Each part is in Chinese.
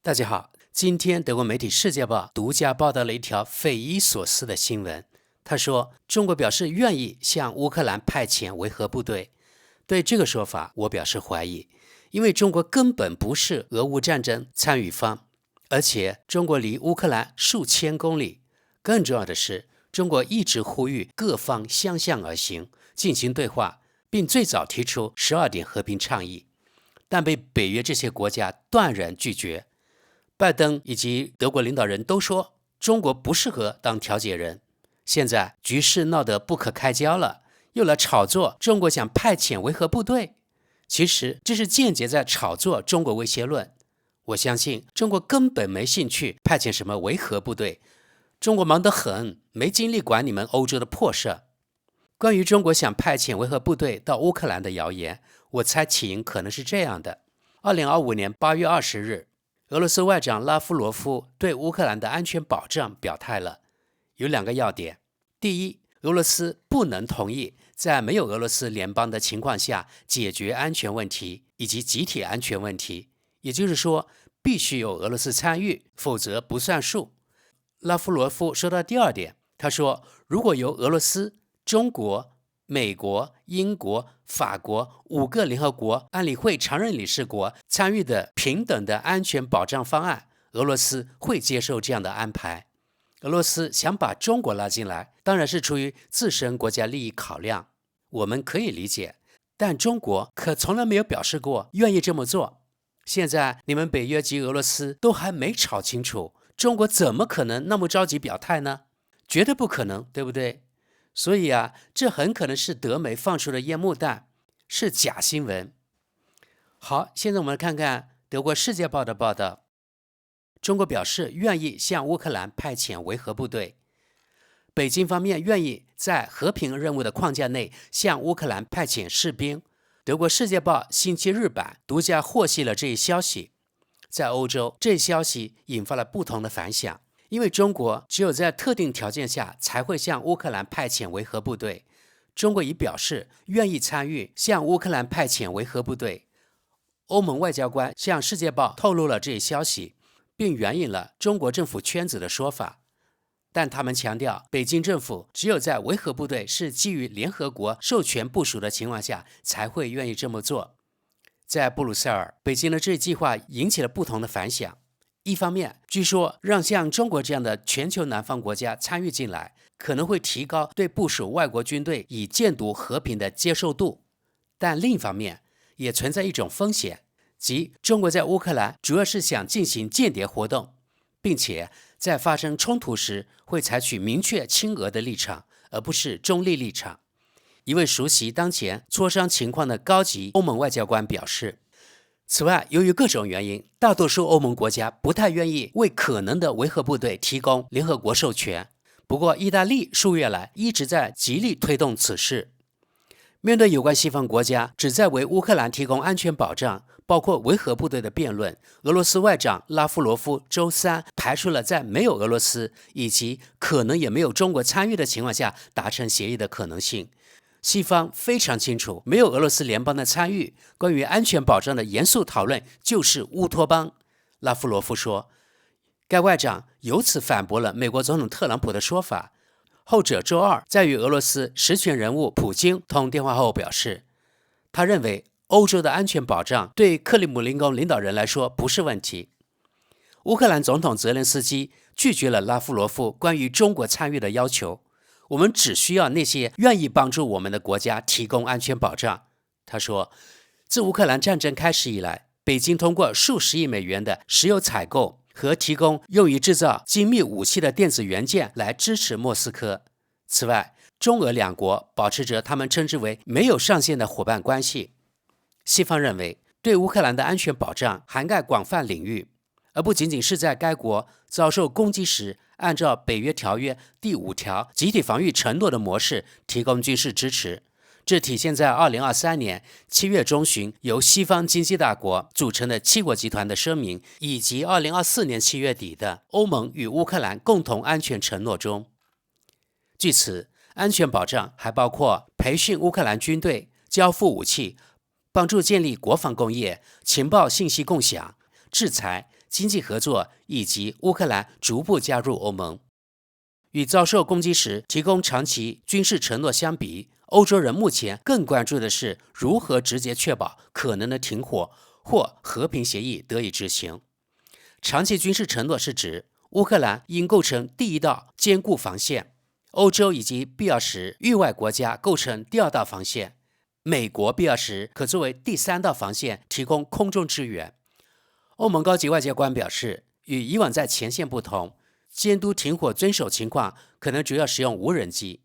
大家好，今天德国媒体《世界报》独家报道了一条匪夷所思的新闻。他说，中国表示愿意向乌克兰派遣维和部队。对这个说法，我表示怀疑，因为中国根本不是俄乌战争参与方，而且中国离乌克兰数千公里。更重要的是，中国一直呼吁各方相向而行，进行对话，并最早提出12点和平倡议，但被北约这些国家断然拒绝。拜登以及德国领导人都说中国不适合当调解人，现在局势闹得不可开交了，又来炒作中国想派遣维和部队。其实这是间接在炒作中国威胁论。我相信中国根本没兴趣派遣什么维和部队，中国忙得很，没精力管你们欧洲的破事。关于中国想派遣维和部队到乌克兰的谣言，我猜起因可能是这样的。2025年8月20日，俄罗斯外长拉夫罗夫对乌克兰的安全保障表态了，有2个要点。第一，俄罗斯不能同意在没有俄罗斯联邦的情况下解决安全问题以及集体安全问题，也就是说，必须有俄罗斯参与，否则不算数。拉夫罗夫说到第2点，他说，如果由俄罗斯、中国、美国、英国、法国5个联合国安理会常任理事国参与的平等的安全保障方案，俄罗斯会接受这样的安排。俄罗斯想把中国拉进来，当然是出于自身国家利益考量，我们可以理解，但中国可从来没有表示过愿意这么做。现在你们北约及俄罗斯都还没吵清楚，中国怎么可能那么着急表态呢？绝对不可能，对不对？所以这很可能是德媒放出的烟幕弹，是假新闻。好，现在我们来看看德国《世界报》的报道。中国表示愿意向乌克兰派遣维和部队。北京方面愿意在和平任务的框架内向乌克兰派遣士兵。德国《世界报》星期日版独家获悉了这一消息。在欧洲，这一消息引发了不同的反响。因为中国只有在特定条件下才会向乌克兰派遣维和部队，中国已表示愿意参与向乌克兰派遣维和部队。欧盟外交官向《世界报》透露了这一消息，并援引了中国政府圈子的说法，但他们强调，北京政府只有在维和部队是基于联合国授权部署的情况下才会愿意这么做。在布鲁塞尔，北京的这一计划引起了不同的反响。一方面，据说让像中国这样的全球南方国家参与进来，可能会提高对部署外国军队以建筑和平的接受度，但另一方面也存在一种风险，即中国在乌克兰主要是想进行间谍活动，并且在发生冲突时会采取明确亲俄的立场，而不是中立立场。一位熟悉当前磋商情况的高级欧盟外交官表示，此外，由于各种原因，大多数欧盟国家不太愿意为可能的维和部队提供联合国授权。不过，意大利数月来一直在极力推动此事。面对有关西方国家旨在为乌克兰提供安全保障，包括维和部队的辩论，俄罗斯外长拉夫罗夫周三排除了在没有俄罗斯以及可能也没有中国参与的情况下达成协议的可能性。西方非常清楚，没有俄罗斯联邦的参与，关于安全保障的严肃讨论就是乌托邦。拉夫罗夫说，该外长由此反驳了美国总统特朗普的说法。后者周二在与俄罗斯实权人物普京通电话后表示，他认为欧洲的安全保障对克里姆林宫领导人来说不是问题。乌克兰总统泽连斯基拒绝了拉夫罗夫关于中国参与的要求。我们只需要那些愿意帮助我们的国家提供安全保障。他说，自乌克兰战争开始以来，北京通过数十亿美元的石油采购和提供用于制造精密武器的电子元件来支持莫斯科。此外，中俄两国保持着他们称之为没有上限的伙伴关系。西方认为，对乌克兰的安全保障涵盖广泛领域，而不仅仅是在该国遭受攻击时按照北约条约第5条集体防御承诺的模式提供军事支持。这体现在2023年7月中旬由西方经济大国组成的7国集团的声明，以及2024年7月底的欧盟与乌克兰共同安全承诺中。据此，安全保障还包括培训乌克兰军队、交付武器、帮助建立国防工业、情报信息共享、制裁、经济合作以及乌克兰逐步加入欧盟。与遭受攻击时提供长期军事承诺相比，欧洲人目前更关注的是如何直接确保可能的停火或和平协议得以执行。长期军事承诺是指乌克兰应构成第一道坚固防线，欧洲以及必要时域外国家构成第二道防线，美国必要时可作为第三道防线提供空中支援。欧盟高级外交官表示，与以往在前线不同，监督停火遵守情况可能主要使用无人机。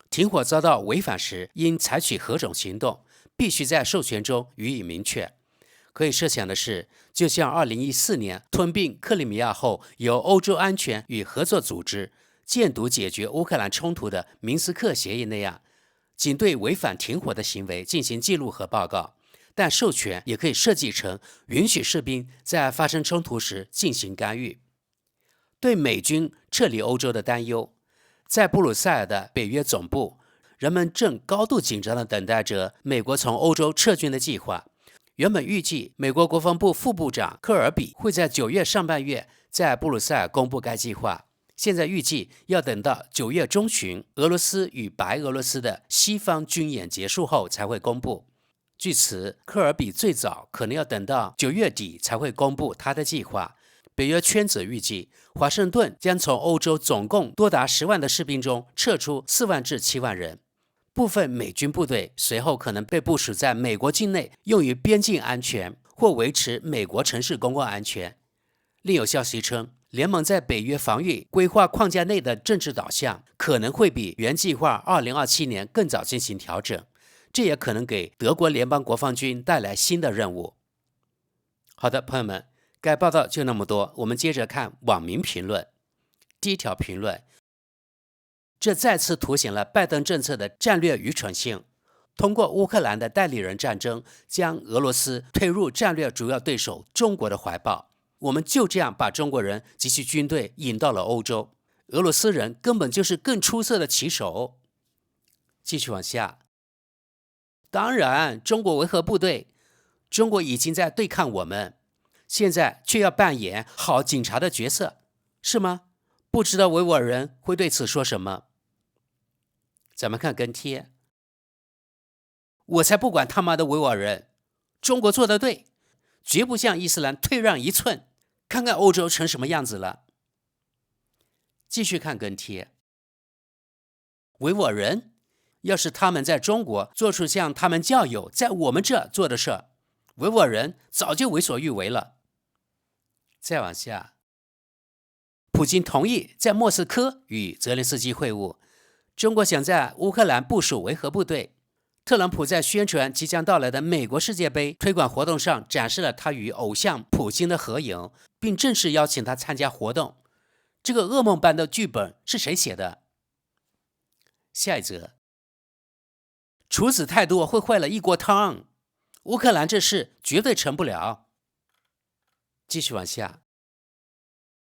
停火遭到违反时，应采取何种行动，必须在授权中予以明确。可以设想的是，就像2014年吞并克里米亚后，由欧洲安全与合作组织监督解决乌克兰冲突的明斯克协议那样，仅对违反停火的行为进行记录和报告，但授权也可以设计成允许士兵在发生冲突时进行干预。对美军撤离欧洲的担忧，在布鲁塞尔的北约总部，人们正高度紧张地等待着美国从欧洲撤军的计划。原本预计美国国防部副部长科尔比会在9月上半月在布鲁塞尔公布该计划，现在预计要等到9月中旬，俄罗斯与白俄罗斯的西方军演结束后才会公布。据此，科尔比最早可能要等到9月底才会公布他的计划。北约圈子预计，华盛顿将从欧洲总共多达10万的士兵中撤出4万至7万人。部分美军部队随后可能被部署在美国境内，用于边境安全或维持美国城市公共安全。另有消息称，联盟在北约防御规划框架内的政治导向可能会比原计划2027年更早进行调整，这也可能给德国联邦国防军带来新的任务。好的，朋友们，该报道就那么多，我们接着看网民评论。第一条评论：这再次凸显了拜登政策的战略愚蠢性。通过乌克兰的代理人战争，将俄罗斯推入战略主要对手中国的怀抱。我们就这样把中国人及其军队引到了欧洲，俄罗斯人根本就是更出色的棋手。继续往下，当然，中国维和部队，中国已经在对抗我们，现在却要扮演好警察的角色，是吗？不知道维吾尔人会对此说什么。咱们看跟帖，我才不管他妈的维吾尔人，中国做得对，绝不向伊斯兰退让一寸。看看欧洲成什么样子了。继续看跟帖，维吾尔人，要是他们在中国做出像他们教友在我们这做的事，维吾尔人早就为所欲为了。再往下，普京同意在莫斯科与泽连斯基会晤，中国想在乌克兰部署维和部队。特朗普在宣传即将到来的美国世界杯推广活动上展示了他与偶像普京的合影，并正式邀请他参加活动。这个噩梦般的剧本是谁写的？下一则，处子太多会坏了一锅汤，乌克兰这事绝对成不了。继续往下，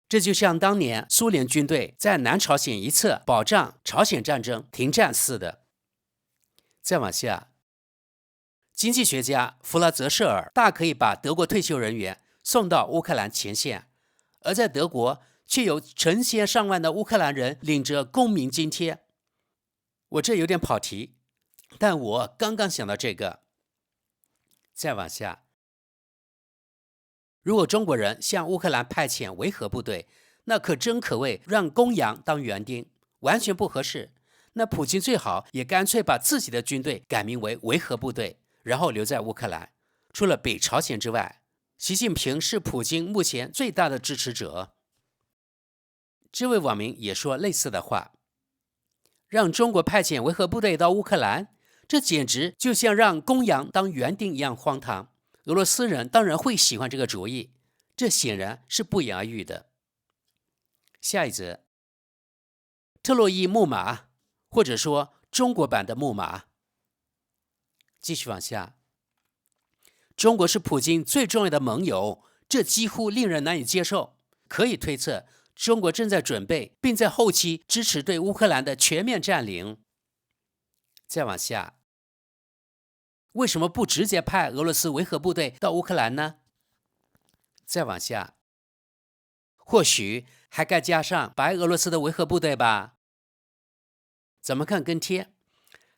这就像当年苏联军队在南朝鲜一侧保障朝鲜战争停战似的。再往下，经济学家弗拉泽舍尔大可以把德国退休人员送到乌克兰前线，而在德国却有成千上万的乌克兰人领着公民津贴。我这有点跑题，但我刚刚想到这个。再往下，如果中国人向乌克兰派遣维和部队，那可真可谓让公羊当园丁，完全不合适。那普京最好也干脆把自己的军队改名为维和部队，然后留在乌克兰。除了北朝鲜之外，习近平是普京目前最大的支持者。这位网民也说类似的话，让中国派遣维和部队到乌克兰，这简直就像让公羊当园丁一样荒唐。俄罗斯人当然会喜欢这个主意，这显然是不言而喻的。下一则，特洛伊木马，或者说中国版的木马。继续往下，中国是普京最重要的盟友，这几乎令人难以接受。可以推测，中国正在准备并在后期支持对乌克兰的全面占领。再往下，为什么不直接派俄罗斯维和部队到乌克兰呢？再往下，或许还该加上白俄罗斯的维和部队吧。怎么看跟贴？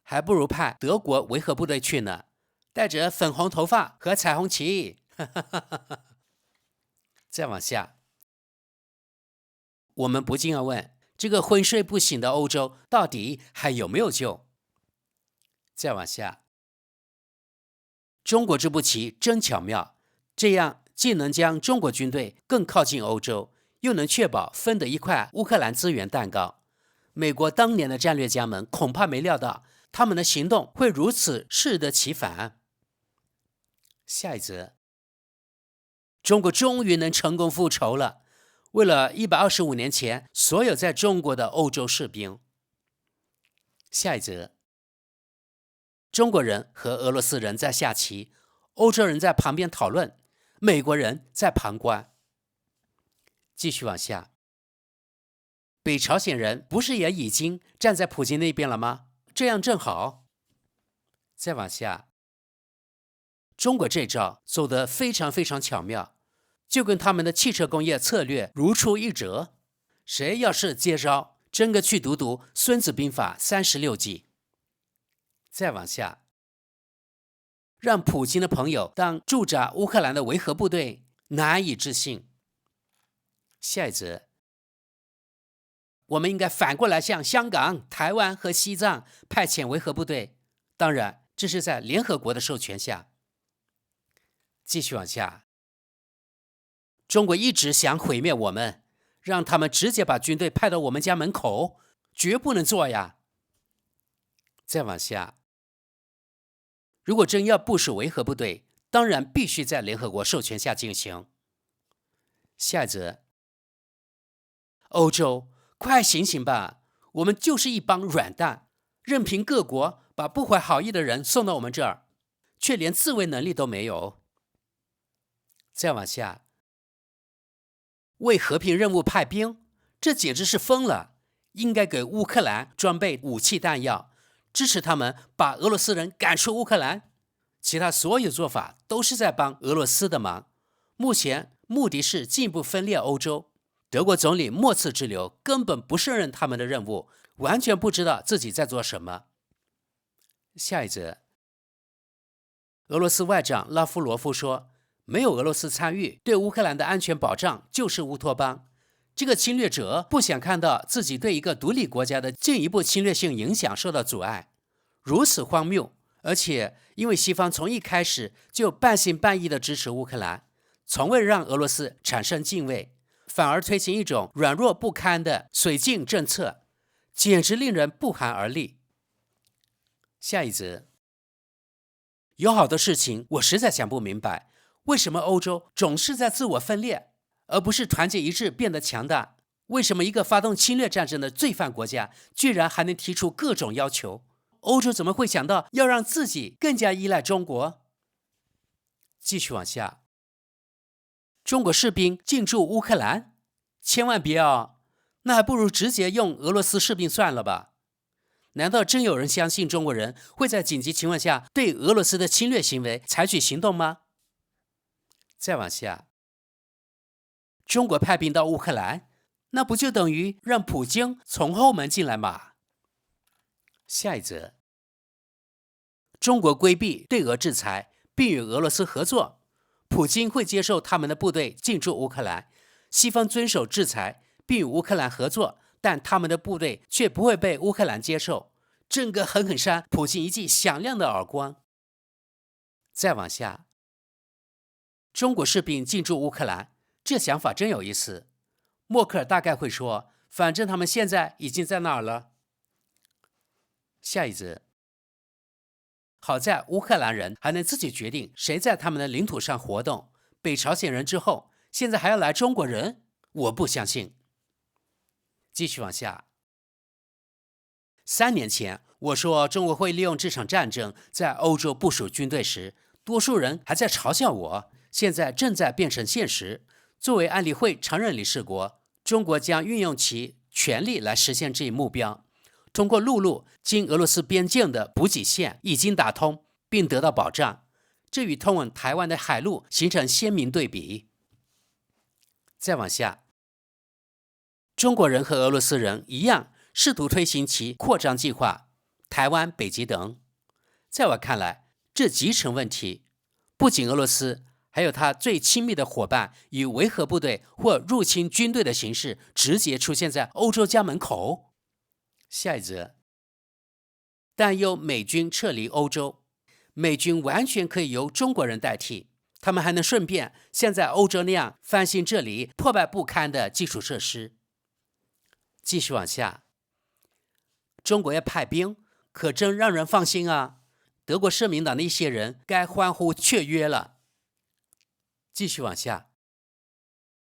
还不如派德国维和部队去呢，带着粉红头发和彩虹旗。再往下，我们不禁要问，这个昏睡不醒的欧洲到底还有没有救？再往下，中国这步棋真巧妙，这样既能将中国军队更靠近欧洲，又能确保分得一块乌克兰资源蛋糕。美国当年的战略家们恐怕没料到，他们的行动会如此适得其反。下一则，中国终于能成功复仇了，为了125年前所有在中国的欧洲士兵。下一则，中国人和俄罗斯人在下棋，欧洲人在旁边讨论，美国人在旁观。继续往下，北朝鲜人不是也已经站在普京那边了吗？这样正好。再往下，中国这招走得非常非常巧妙，就跟他们的汽车工业策略如出一辙。谁要是接招，真个去读读《孙子兵法》36计。再往下，让普京的朋友当驻扎乌克兰的维和部队，难以置信。下一则，我们应该反过来向香港、台湾和西藏派遣维和部队，当然这是在联合国的授权下。继续往下，中国一直想毁灭我们，让他们直接把军队派到我们家门口，绝不能做呀。再往下，如果真要部署维和部队，当然必须在联合国授权下进行。下一则，欧洲，快醒醒吧！我们就是一帮软蛋，任凭各国把不怀好意的人送到我们这儿，却连自卫能力都没有。再往下，为和平任务派兵，这简直是疯了！应该给乌克兰装备武器弹药，支持他们把俄罗斯人赶出乌克兰。其他所有做法都是在帮俄罗斯的忙，目前目的是进一步分裂欧洲。德国总理莫茨之流根本不胜任他们的任务，完全不知道自己在做什么。下一则，俄罗斯外长拉夫罗夫说，没有俄罗斯参与，对乌克兰的安全保障就是乌托邦。这个侵略者不想看到自己对一个独立国家的进一步侵略性影响受到阻碍，如此荒谬。而且因为西方从一开始就半信半疑地支持乌克兰，从未让俄罗斯产生敬畏，反而推行一种软弱不堪的绥靖政策，简直令人不寒而栗。下一则，有好多事情我实在想不明白，为什么欧洲总是在自我分裂，而不是团结一致变得强大？为什么一个发动侵略战争的罪犯国家居然还能提出各种要求？欧洲怎么会想到要让自己更加依赖中国？继续往下，中国士兵进驻乌克兰，千万别哦，那还不如直接用俄罗斯士兵算了吧。难道真有人相信中国人会在紧急情况下对俄罗斯的侵略行为采取行动吗？再往下，中国派兵到乌克兰，那不就等于让普京从后门进来吗？下一则，中国规避对俄制裁，并与俄罗斯合作，普京会接受他们的部队进驻乌克兰，西方遵守制裁，并与乌克兰合作，但他们的部队却不会被乌克兰接受，整个狠狠扇普京一记响亮的耳光。再往下，中国士兵进驻乌克兰，这想法真有意思。默克尔大概会说，反正他们现在已经在那儿了。下一则，好在乌克兰人还能自己决定谁在他们的领土上活动，北朝鲜人之后，现在还要来中国人，我不相信。继续往下，3年前我说中国会利用这场战争在欧洲部署军队时，多数人还在嘲笑我，现在正在变成现实。作为安理会常任理事国，中国将运用其权力来实现这一目标。通过陆路经俄罗斯边境的补给线已经打通，并得到保障，这与通往台湾的海路形成鲜明对比。再往下，中国人和俄罗斯人一样，试图推行其扩张计划，台湾、北极等。在我看来，这极成问题。不仅俄罗斯，还有他最亲密的伙伴以维和部队或入侵军队的形式直接出现在欧洲家门口。下一则，担忧美军撤离欧洲，美军完全可以由中国人代替，他们还能顺便像在欧洲那样翻新这里破败不堪的基础设施。继续往下，中国要派兵，可真让人放心啊！德国社民党的一些人该欢呼雀跃了。继续往下，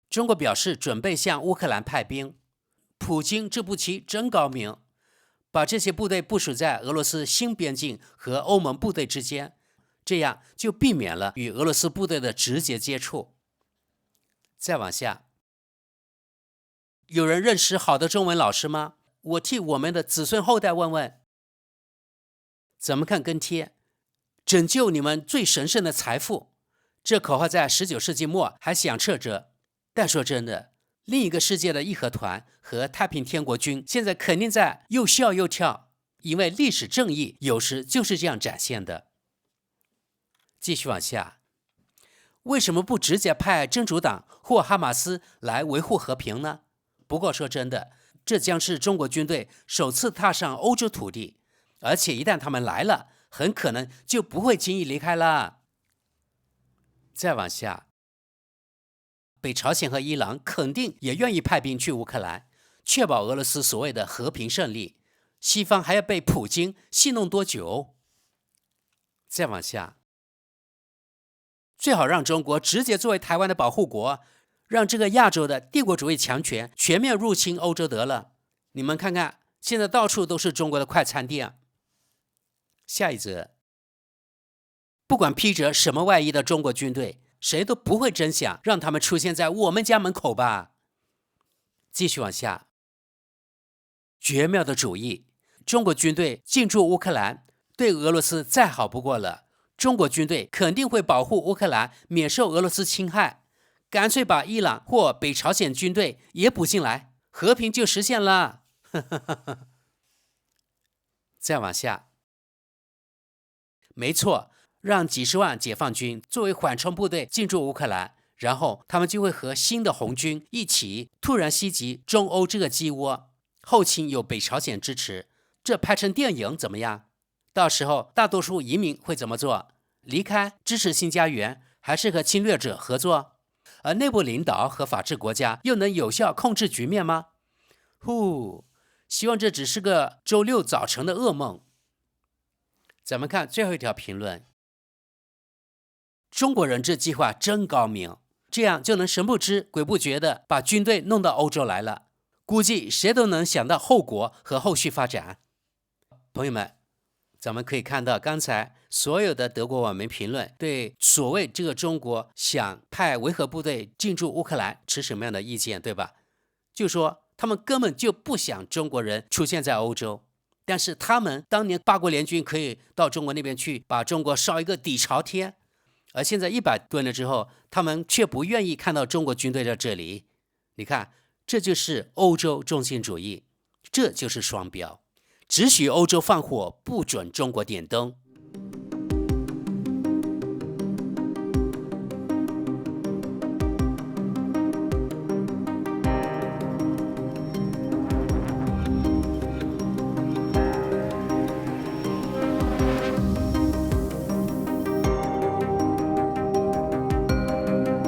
中国表示准备向乌克兰派兵，普京这步棋真高明，把这些部队部署在俄罗斯新边境和欧盟部队之间，这样就避免了与俄罗斯部队的直接接触。再往下，有人认识好的中文老师吗？我替我们的子孙后代问问。怎么看跟帖？拯救你们最神圣的财富，这口号在19世纪末还响彻着。但说真的，另一个世界的义和团和太平天国军现在肯定在又笑又跳，因为历史正义有时就是这样展现的。继续往下，为什么不直接派真主党或哈马斯来维护和平呢？不过说真的，这将是中国军队首次踏上欧洲土地，而且一旦他们来了，很可能就不会轻易离开了。再往下，北朝鲜和伊朗肯定也愿意派兵去乌克兰，确保俄罗斯所谓的和平胜利。西方还要被普京戏弄多久？再往下，最好让中国直接作为台湾的保护国，让这个亚洲的帝国主义强权全面入侵欧洲得了。你们看看，现在到处都是中国的快餐店。下一则，不管披着什么外衣的中国军队，谁都不会真想让他们出现在我们家门口吧？继续往下，绝妙的主意，中国军队进驻乌克兰，对俄罗斯再好不过了。中国军队肯定会保护乌克兰免受俄罗斯侵害，干脆把伊朗或北朝鲜军队也补进来，和平就实现了。再往下，没错，让几十万解放军作为缓冲部队进驻乌克兰，然后他们就会和新的红军一起突然袭击中欧这个鸡窝，后勤有北朝鲜支持，这拍成电影怎么样？到时候大多数移民会怎么做？离开，支持新家园，还是和侵略者合作？而内部领导和法治国家又能有效控制局面吗？希望这只是个周六早晨的噩梦。咱们看最后一条评论，中国人这计划真高明，这样就能神不知鬼不觉地把军队弄到欧洲来了，估计谁都能想到后果和后续发展。朋友们，咱们可以看到刚才所有的德国网民评论对所谓这个中国想派维和部队进驻乌克兰持什么样的意见，对吧？就说他们根本就不想中国人出现在欧洲，但是他们当年八国联军可以到中国那边去把中国烧一个底朝天，而现在100多年之后，他们却不愿意看到中国军队在这里。你看，这就是欧洲中心主义，这就是双标，只许欧洲放火，不准中国点灯。